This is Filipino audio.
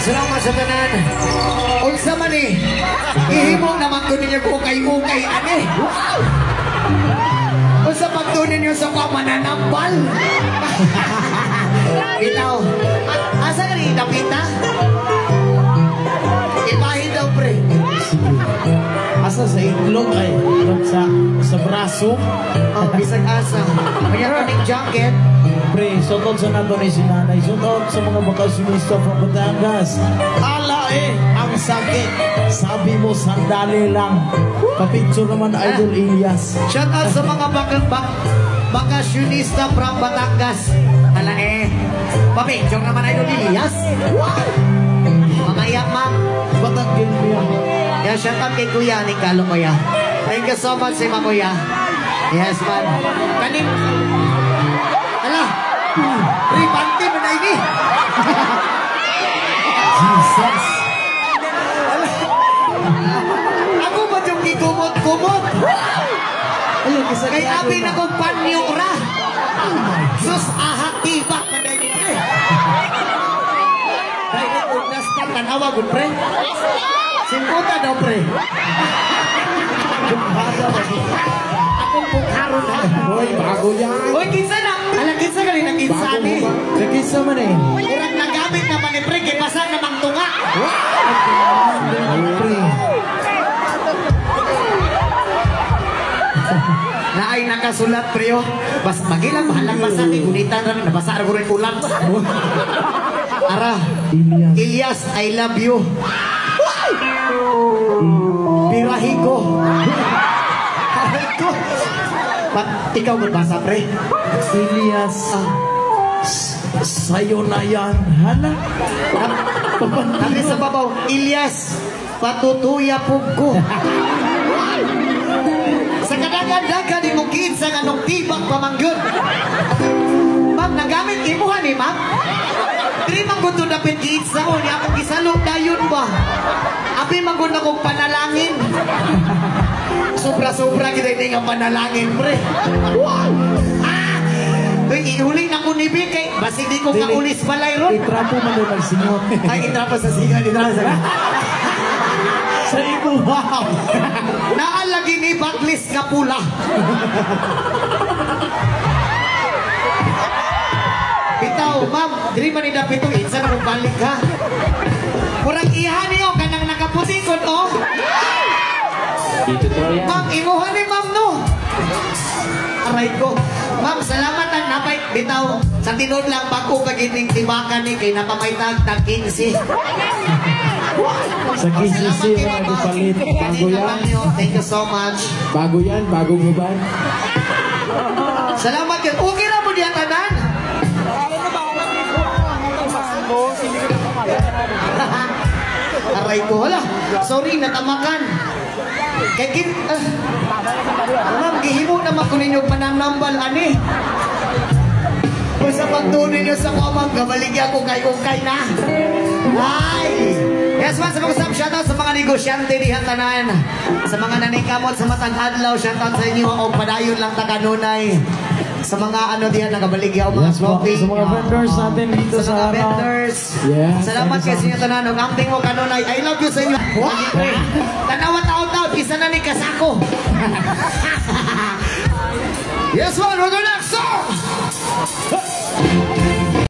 Salamat sa tanan. Unsa man ni? Ihimo naman ko ninyo ukay-ukay ani. Unsa pagtunin niyo sa mananambal? Bitaw. Asa ka ni Dapita? Ipahin daw pre. Asa sa itlog ay sa braso. Oh, bisag asa. Kaya kaning jacket. Pre, sutod sa nato ni sinanay. Sutod sa mga bakasyonista from Batangas. Ala ang sakit. Sabi mo sandali lang. Kapicture naman Idol Elias. Shout out sa mga bakasyonista from Batangas. Ala papicture naman Idol Elias. Mamaya ma'am. Batangin mo yan. Yeah, shout out kay Kuya ni Kalo Kuya. Thank you so much si Ma Kuya. Yes man. Kanin. Ala. Ripante mo na ini. Jesus. Ako ba yung ikumot-kumot? Kay abi na kong panyong ra. Sus ahak tibak na dahil pre. Dahil unas ka tanawa good pre. Simputa daw pre. Akong bukharon ha. Hoy, bago yan. Hoy, kinsa na. Alang kinsa ka rin ang kinsa ni. Nagkisa man eh. Kurang nagamit naman ni pre. Kipasa namang tunga. Pre. Naay nakasulat pre oh. Bas magilang bahalang basa ni gunitan ra nabasa ra rin ulan. Ara. Elias, I love you. Birahigo. Birahigo. Ikaw magbasa pre. Elias. Sa'yo na yan. Hala. Tapi sa babaw, Elias, patutuya po ko. Sa kadagan-dagan ni mong kinsa nga nung tibang pamanggod. Ma'am, nagamit imuhan eh, ma'am. Diri manggod to dapit kinsa o ni akong gisalok dayon ba? Abi manggod na kong panalangin. Sobra-sobra kita hindi nga panalangin, pre. Ihuli na ko ni Bing kay basi di ko kaulis balay ron. Itrapo man doon ang singot. Ay, itrapo sa singot. Itrapo sa sa ibuhaw. Naalagi ni backlist ka pula. Bitaw, ma'am, diri man idapit ito. Insa na kong balik ha. Kurang ihan niyo, kanang nakaputikot oh. Ma'am, imuhan ni ma'am no. Aray ko. Ma'am, salamat ang napay. Bitaw, sa tinod lang bago kagining tibakan ni kay napamaytag tag 15. Sa GCC na nagpalit. Bago yan. Thank you so much. Bago yan, bagong guban. Salamat yan. Okay na mo diyan tanan. Aray ko, hala. Sorry, natamakan. Kaya ma'am, gihimo naman ko ninyo pananambal, ani. Kung sa pagtunin nyo sa komang, kabaligyan ko kay-ukay na. Ay! Yes, man, sa mga shoutout sa mga negosyante ni Hantanan. Sa mga nanikamot sa matang adlaw, shoutout sa inyo o padayon lang takanunay. Sa mga ano diyan nagabaligyaw mga shopping. Sa mga vendors natin dito sa mga vendors. Yes. Salamat kay sa inyo tanan. Ang amping mo kanunay. I love you sa inyo. Tanawa taon-taon, isa na ni kasako. Yes, man, we're the next song.